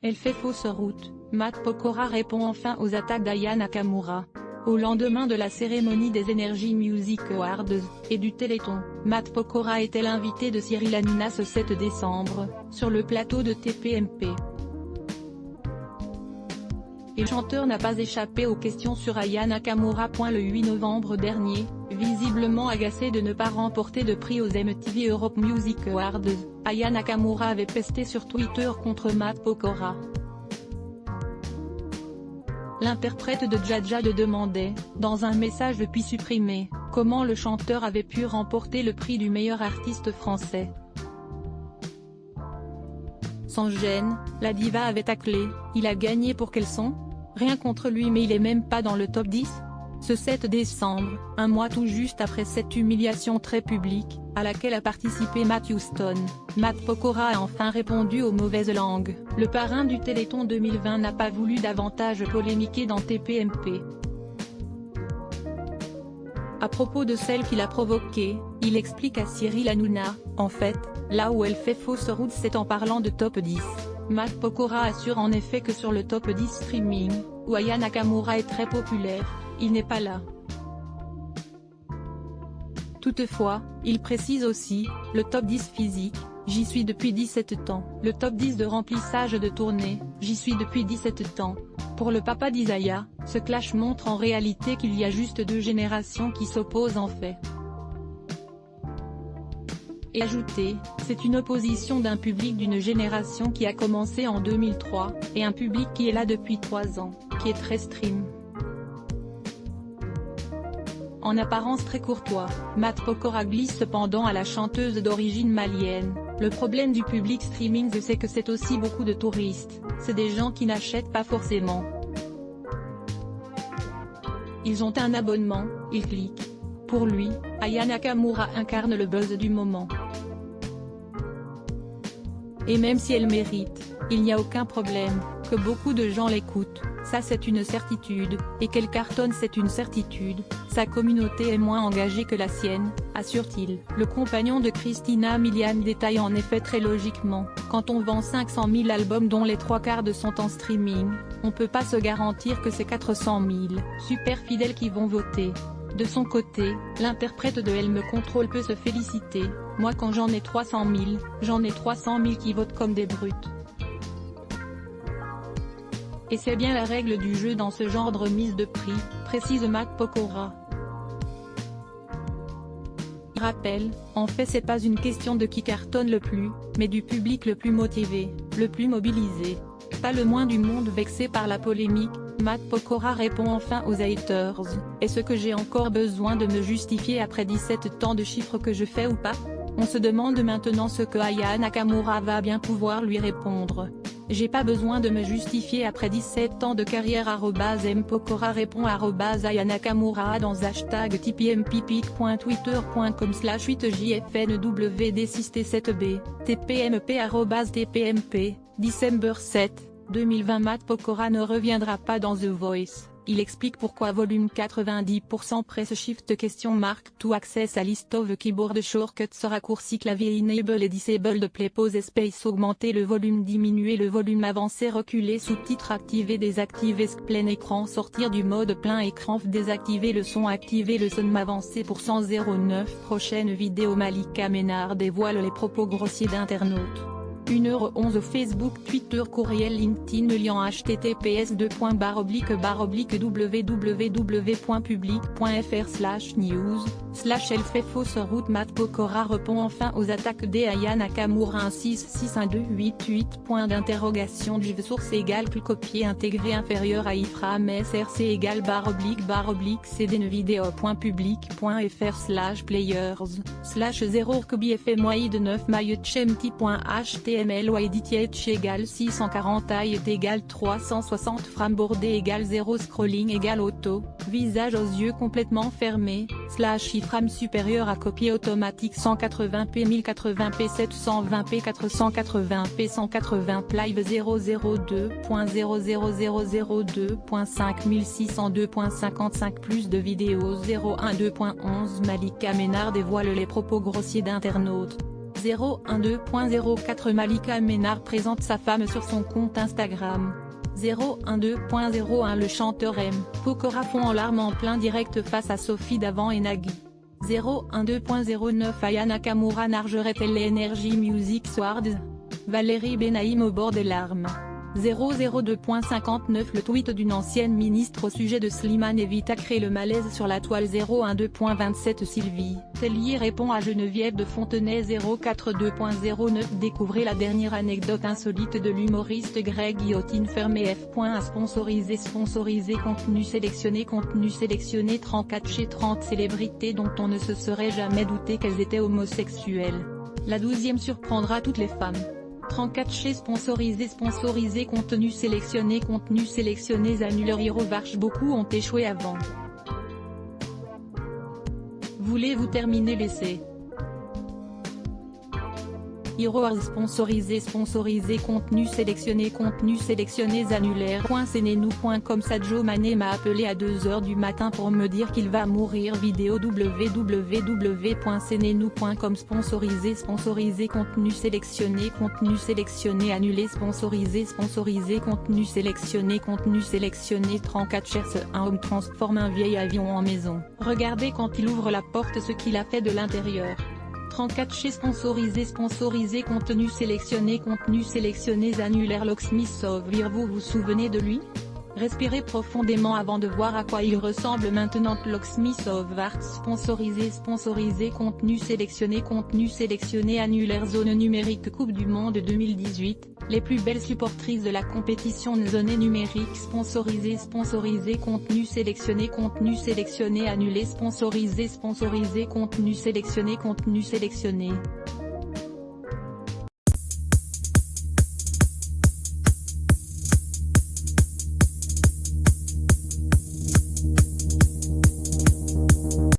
Elle fait fausse route. Matt Pokora répond enfin aux attaques d'Aya Nakamura. Au lendemain de la cérémonie des Energy Music Awards, et du Téléthon, Matt Pokora était l'invité de Cyril Hanouna ce 7 décembre, sur le plateau de TPMP. Et le chanteur n'a pas échappé aux questions sur Aya Nakamura. Le 8 novembre dernier, visiblement agacé de ne pas remporter de prix aux MTV Europe Music Awards, Aya Nakamura avait pesté sur Twitter contre Matt Pokora. L'interprète de Dja demandait, dans un message depuis supprimé, comment le chanteur avait pu remporter le prix du meilleur artiste français. Sans gêne, la diva avait taclé, il a gagné pour quelle son ? Rien contre lui mais il est même pas dans le top 10 ? Ce 7 décembre, un mois tout juste après cette humiliation très publique, à laquelle a participé Matt Houston, Matt Pokora a enfin répondu aux mauvaises langues. Le parrain du Téléthon 2020 n'a pas voulu davantage polémiquer dans TPMP. À propos de celle qu'il a provoquée, il explique à Cyril Hanouna, en fait, là où elle fait fausse route c'est en parlant de top 10. Matt Pokora assure en effet que sur le top 10 streaming, où Aya Nakamura est très populaire, il n'est pas là. Toutefois, il précise aussi, le top 10 physique, j'y suis depuis 17 ans. Le top 10 de remplissage de tournée, j'y suis depuis 17 ans. Pour le papa d'Isaiah, ce clash montre en réalité qu'il y a juste deux générations qui s'opposent en fait. Et ajouter, c'est une opposition d'un public d'une génération qui a commencé en 2003, et un public qui est là depuis 3 ans, qui est très stream. En apparence très courtois, Matt Pokora glisse cependant à la chanteuse d'origine malienne, le problème du public streaming c'est que c'est aussi beaucoup de touristes, c'est des gens qui n'achètent pas forcément. Ils ont un abonnement, ils cliquent. Pour lui, Aya Nakamura incarne le buzz du moment. Et même si elle mérite, il n'y a aucun problème, que beaucoup de gens l'écoutent, ça c'est une certitude, et qu'elle cartonne c'est une certitude, sa communauté est moins engagée que la sienne, assure-t-il. Le compagnon de Christina Milian détaille en effet très logiquement, quand on vend 500 000 albums dont les 3/4 sont en streaming, on peut pas se garantir que c'est 400 000 super fidèles qui vont voter. De son côté, l'interprète de Elle me contrôle peut se féliciter, moi quand j'en ai 300 000, j'en ai 300 000 qui votent comme des brutes. Et c'est bien la règle du jeu dans ce genre de remise de prix, précise Matt Pokora. Il rappelle, en fait c'est pas une question de qui cartonne le plus, mais du public le plus motivé, le plus mobilisé. Pas le moins du monde vexé par la polémique, Matt Pokora répond enfin aux haters, est-ce que j'ai encore besoin de me justifier après 17 ans de chiffres que je fais ou pas ? On se demande maintenant ce que Aya Nakamura va bien pouvoir lui répondre. J'ai pas besoin de me justifier après 17 ans de carrière. @mpokora répond @Aya Nakamura dans hashtag tpmpp.twitter.com/8jfnwd6t7b, tpmp @tpmp, December 7, 2020. Matt Pokora ne reviendra pas dans The Voice. Il explique pourquoi volume 90% press shift ? To access a list of keyboard shortcuts raccourci clavier enable et disable play pause space augmenter le volume diminuer le volume avancer reculer sous-titres activer désactiver plein écran sortir du mode plein écran désactiver le son activer le son avancer pour 109 prochaine vidéo. Malika Ménard dévoile les propos grossiers d'internautes. 1h11 Facebook Twitter courriel LinkedIn lien https://www.public.fr/news/elle fait fausse route. Matt Pokora répond enfin aux attaques d'Aya Nakamura. 1661288 point d'interrogation div source égale plus copier intégré inférieur à iframe src égale /cdn vidéo.public.fr/players/0 rkbfmoid 9 mailletchemti.html ou editch égale 640 height égale 360 frame bordé égale 0 scrolling égale auto, visage aux yeux complètement fermés, iframe supérieur à copie automatique 180p 1080p 720p 480p 180 live 002.00002.5602.55 plus de vidéos 012.11 Malika Ménard dévoile les propos grossiers d'internautes. 012.04 Malika Ménard présente sa femme sur son compte Instagram. 012.01 Le chanteur M. Pokora fond en larmes en plein direct face à Sophie Davant et Nagui. 012.09 Aya Nakamura nargerait-elle les Energy Music Awards? Valérie Benaïm au bord des larmes. 002.59 Le tweet d'une ancienne ministre au sujet de Slimane Evita crée le malaise sur la toile. 012.27 Sylvie Tellier répond à Geneviève de Fontenay. 042.09 Découvrez la dernière anecdote insolite de l'humoriste Greg Guillotine fermé. F.A sponsorisé contenu sélectionné 34 chez 30 célébrités dont on ne se serait jamais douté qu'elles étaient homosexuelles. La 12e surprendra toutes les femmes. 34 chez sponsorisé contenu sélectionné annuleur. Hirovarch beaucoup ont échoué avant. Voulez-vous terminer l'essai? Heroes sponsorisé contenu sélectionné annulaire. .cnenou.com Sadio Mané m'a appelé à 2h du matin pour me dire qu'il va mourir. Vidéo www.cnenou.com Sponsorisé contenu sélectionné annulé. Sponsorisé contenu sélectionné 34 cherche un homme transforme un vieil avion en maison. Regardez quand il ouvre la porte ce qu'il a fait de l'intérieur. 34 chez sponsorisé contenu sélectionné annulaire. Locksmith. Vous vous souvenez de lui? Respirez profondément avant de voir à quoi il ressemble maintenant. Locksmith of Arts sponsorisé contenu sélectionné annulaire. Zone numérique Coupe du Monde 2018, les plus belles supportrices de la compétition. Zone numérique sponsorisé contenu sélectionné annulé. Sponsorisé contenu sélectionné